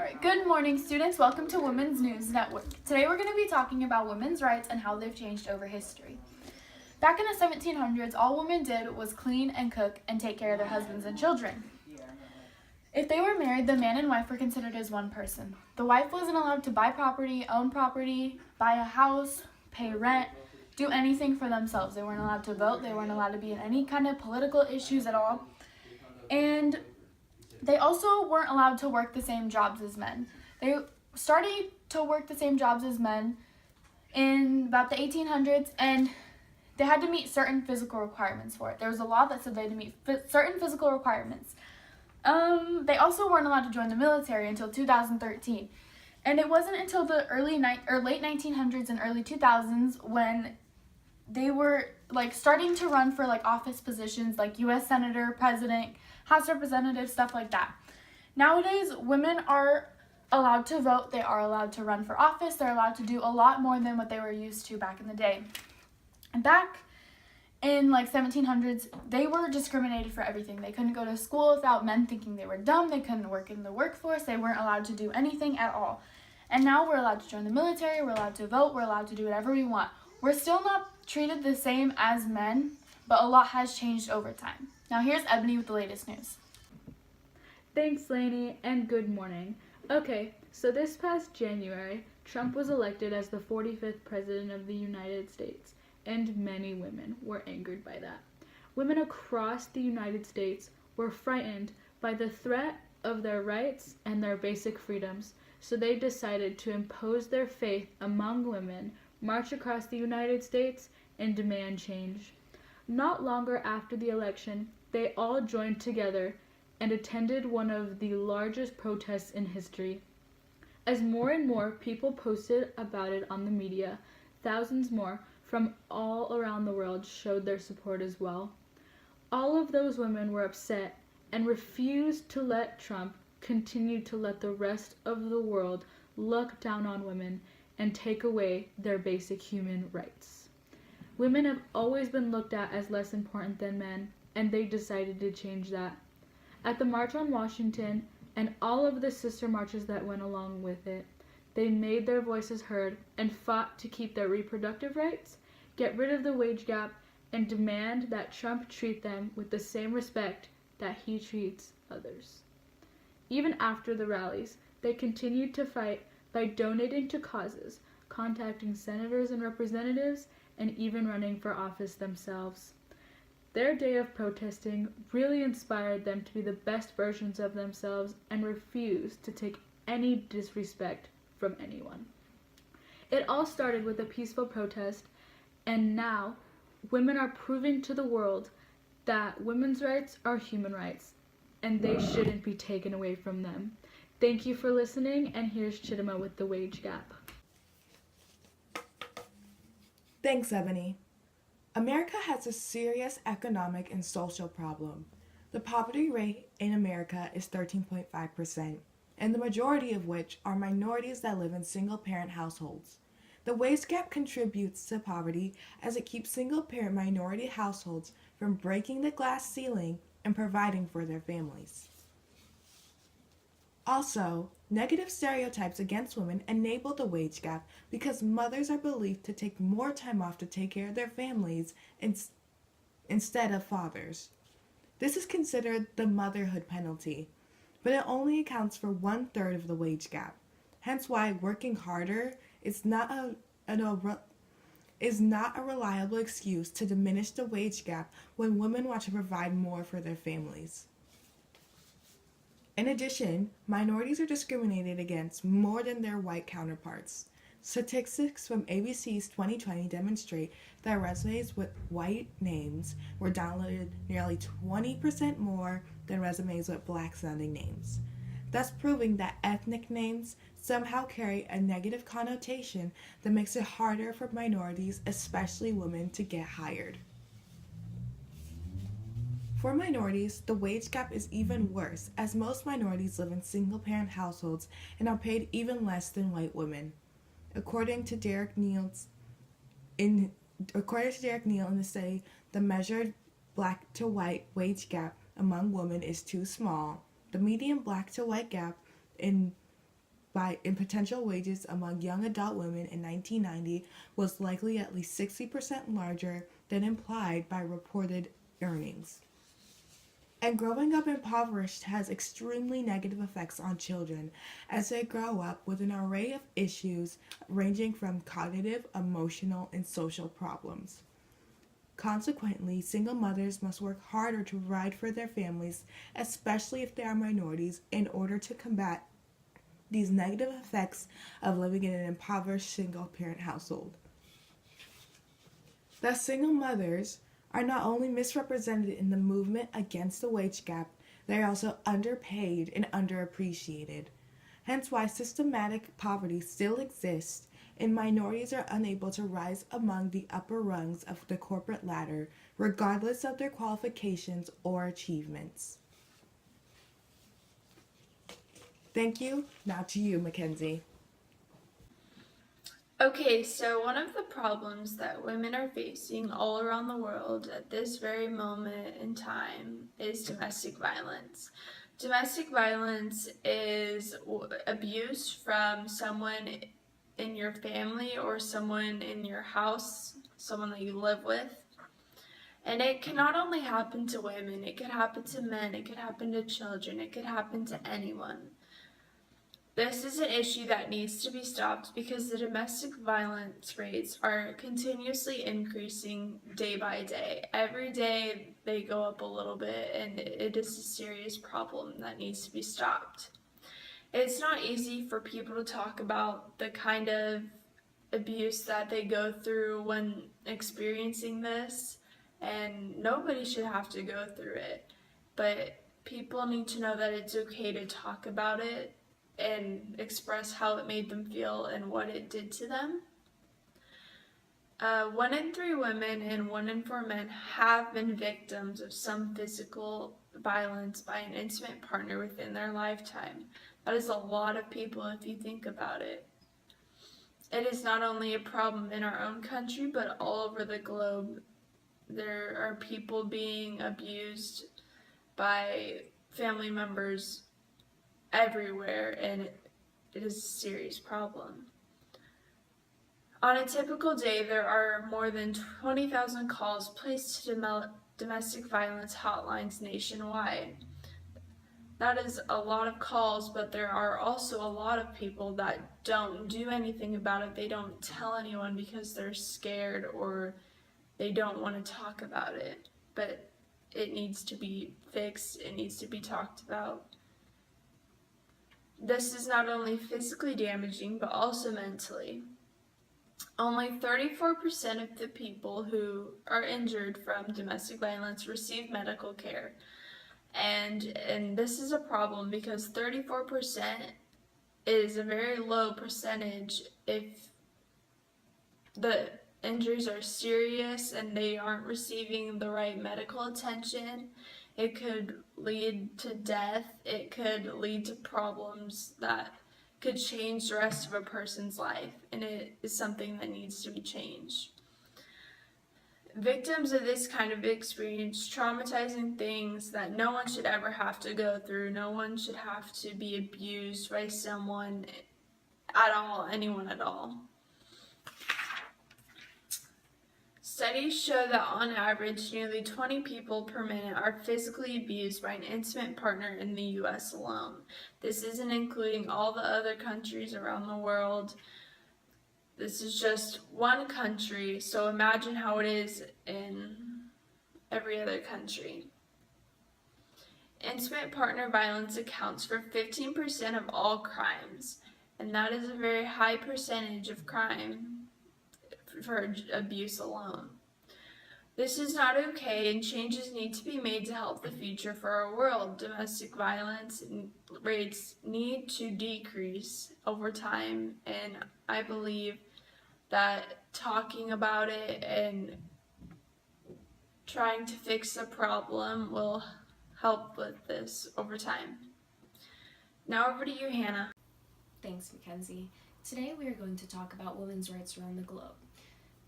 Alright, good morning students. Welcome to Women's News Network. Today we're going to be talking about women's rights and how they've changed over history. Back in the 1700s, all women did was clean and cook and take care of their husbands and children. If they were married, the man and wife were considered as one person. The wife wasn't allowed to buy property, own property, buy a house, pay rent, do anything for themselves. They weren't allowed to vote. They weren't allowed to be in any kind of political issues at all. And they also weren't allowed to work the same jobs as men. They started to work the same jobs as men in about the 1800s, and they had to meet certain physical requirements for it. There was a law that said they had to meet certain physical requirements. They also weren't allowed to join the military until 2013. And it wasn't until the late 1900s and early 2000s when they were starting to run for office positions like U.S. Senator, President, House Representative, stuff like that. Nowadays, women are allowed to vote. They are allowed to run for office. They're allowed to do a lot more than what they were used to back in the day. And back in 1700s, they were discriminated for everything. They couldn't go to school without men thinking they were dumb. They couldn't work in the workforce. They weren't allowed to do anything at all. And now we're allowed to join the military. We're allowed to vote. We're allowed to do whatever we want. We're still not treated the same as men, but a lot has changed over time. Now here's Ebony with the latest news. Thanks, Lainey, and good morning. Okay, so this past January, Trump was elected as the 45th President of the United States, and many women were angered by that. Women across the United States were frightened by the threat of their rights and their basic freedoms, so they decided to impose their faith among women, march across the United States, and demand change. Not longer after the election, they all joined together and attended one of the largest protests in history. As more and more people posted about it on the media, thousands more from all around the world showed their support as well. All of those women were upset and refused to let Trump continue to let the rest of the world look down on women and take away their basic human rights. Women have always been looked at as less important than men, and they decided to change that. At the March on Washington and all of the sister marches that went along with it, they made their voices heard and fought to keep their reproductive rights, get rid of the wage gap, and demand that Trump treat them with the same respect that he treats others. Even after the rallies, they continued to fight by donating to causes, contacting senators and representatives, and even running for office themselves. Their day of protesting really inspired them to be the best versions of themselves and refuse to take any disrespect from anyone. It all started with a peaceful protest, and now women are proving to the world that women's rights are human rights, and they shouldn't be taken away from them. Thank you for listening, and here's Chidima with the wage gap. Thanks, Ebony. America has a serious economic and social problem. The poverty rate in America is 13.5%, and the majority of which are minorities that live in single-parent households. The wage gap contributes to poverty as it keeps single-parent minority households from breaking the glass ceiling and providing for their families. Also, negative stereotypes against women enable the wage gap because mothers are believed to take more time off to take care of their families instead of fathers. This is considered the motherhood penalty, but it only accounts for 1/3 of the wage gap. Hence why working harder is not a reliable excuse to diminish the wage gap when women want to provide more for their families. In addition, minorities are discriminated against more than their white counterparts. Statistics from ABC's 2020 demonstrate that resumes with white names were downloaded nearly 20% more than resumes with black-sounding names, thus proving that ethnic names somehow carry a negative connotation that makes it harder for minorities, especially women, to get hired. For minorities, the wage gap is even worse, as most minorities live in single-parent households and are paid even less than white women. According to Derek Neal in the study, the measured black to white wage gap among women is too small. The median black to white gap in in potential wages among young adult women in 1990 was likely at least 60% larger than implied by reported earnings. And growing up impoverished has extremely negative effects on children as they grow up with an array of issues ranging from cognitive, emotional, and social problems. Consequently, single mothers must work harder to provide for their families, especially if they are minorities, in order to combat these negative effects of living in an impoverished single-parent household. Thus, single mothers are not only misrepresented in the movement against the wage gap, they are also underpaid and underappreciated. Hence why systematic poverty still exists and minorities are unable to rise among the upper rungs of the corporate ladder, regardless of their qualifications or achievements. Thank you. Now to you, Mackenzie. Okay, so one of the problems that women are facing all around the world at this very moment in time is domestic violence. Domestic violence is abuse from someone in your family or someone in your house, someone that you live with. And it can not only happen to women, it could happen to men, it could happen to children, it could happen to anyone. This is an issue that needs to be stopped because the domestic violence rates are continuously increasing day by day. Every day they go up a little bit, and it is a serious problem that needs to be stopped. It's not easy for people to talk about the kind of abuse that they go through when experiencing this, and nobody should have to go through it. But people need to know that it's okay to talk about it and express how it made them feel and what it did to them. 1 in 3 women and 1 in 4 men have been victims of some physical violence by an intimate partner within their lifetime. That is a lot of people if you think about it. It is not only a problem in our own country, but all over the globe. There are people being abused by family members everywhere, and it is a serious problem. On a typical day, there are more than 20,000 calls placed to domestic violence hotlines nationwide. That is a lot of calls, but there are also a lot of people that don't do anything about it. They don't tell anyone because they're scared or they don't want to talk about it. But it needs to be fixed, it needs to be talked about. This is not only physically damaging, but also mentally. Only 34% of the people who are injured from domestic violence receive medical care. And this is a problem because 34% is a very low percentage if the injuries are serious and they aren't receiving the right medical attention. It could lead to death. It could lead to problems that could change the rest of a person's life, and it is something that needs to be changed. Victims of this kind of experience traumatizing things that no one should ever have to go through. No one should have to be abused by someone at all, anyone at all. Studies show that on average, nearly 20 people per minute are physically abused by an intimate partner in the US alone. This isn't including all the other countries around the world. This is just one country, so imagine how it is in every other country. Intimate partner violence accounts for 15% of all crimes, and that is a very high percentage of crime for abuse alone. This is not okay, and changes need to be made to help the future for our world. Domestic violence rates need to decrease over time, and I believe that talking about it and trying to fix the problem will help with this over time. Now over to you, Hannah. Thanks, Mackenzie. Today we are going to talk about women's rights around the globe.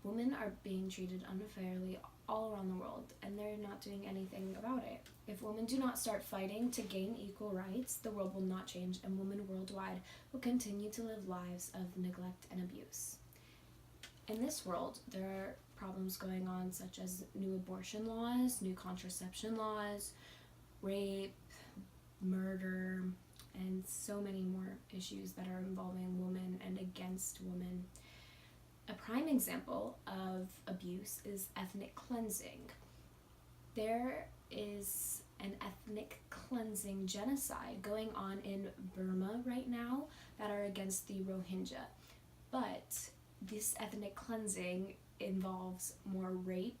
Women are being treated unfairly all around the world, and they're not doing anything about it. If If women do not start fighting to gain equal rights, the world will not change, and women worldwide will continue to live lives of neglect and abuse. In this world, there are problems going on such as new abortion laws, new contraception laws, rape, murder, and so many more issues that are involving women and against women. A prime example of abuse is ethnic cleansing. There is an ethnic cleansing genocide going on in Burma right now that are against the Rohingya. But this ethnic cleansing involves more rape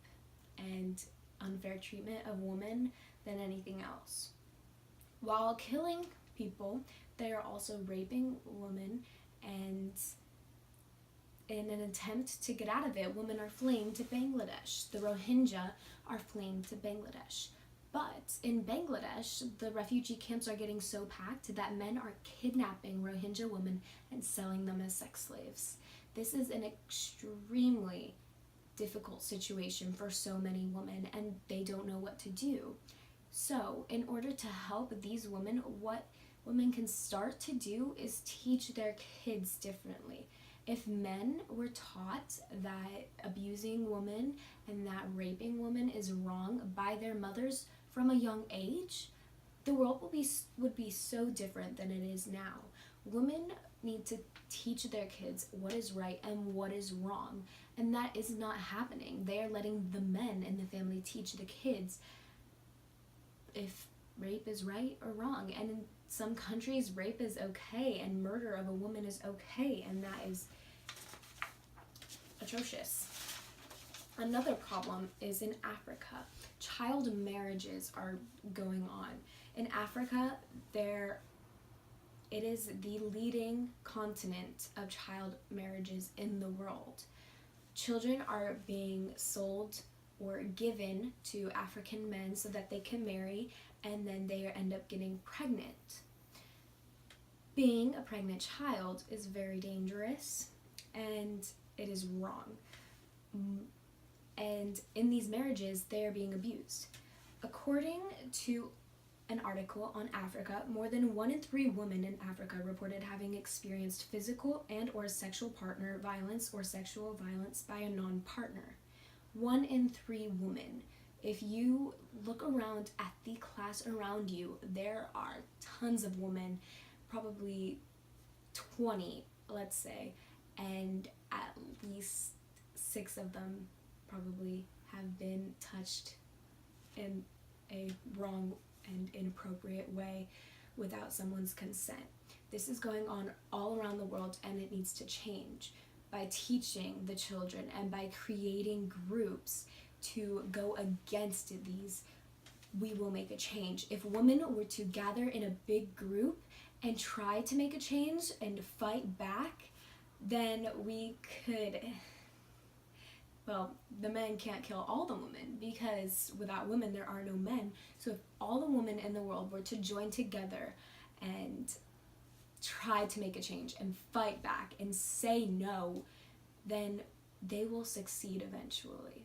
and unfair treatment of women than anything else. While killing people, they are also raping women, and in an attempt to get out of it, women are fleeing to Bangladesh. The Rohingya are fleeing to Bangladesh. But in Bangladesh, the refugee camps are getting so packed that men are kidnapping Rohingya women and selling them as sex slaves. This is an extremely difficult situation for so many women, and they don't know what to do. So, in order to help these women, what women can start to do is teach their kids differently. If men were taught that abusing women and that raping women is wrong by their mothers from a young age, the world would be so different than it is now. Women need to teach their kids what is right and what is wrong, and that is not happening. They are letting the men in the family teach the kids if rape is right or wrong. And in some countries, rape is okay and murder of a woman is okay, and that is atrocious. Another problem is in Africa. Child marriages are going on. In Africa, it is the leading continent of child marriages in the world. Children are being sold or given to African men so that they can marry, and then they end up getting pregnant. Being a pregnant child is very dangerous, and it is wrong. And in these marriages, they are being abused. According to an article on Africa, more than 1 in 3 women in Africa reported having experienced physical and or sexual partner violence or sexual violence by a non-partner. 1 in 3 women. If you look around at the class around you, there are tons of women, probably 20, let's say, and at least 6 of them probably have been touched in a wrong and inappropriate way without someone's consent. This is going on all around the world, and it needs to change by teaching the children and by creating groups to go against these. We will make a change. If women were to gather in a big group and try to make a change and fight back, then we could, well, the men can't kill all the women, because without women there are no men. So if all the women in the world were to join together and try to make a change and fight back and say no, then they will succeed eventually.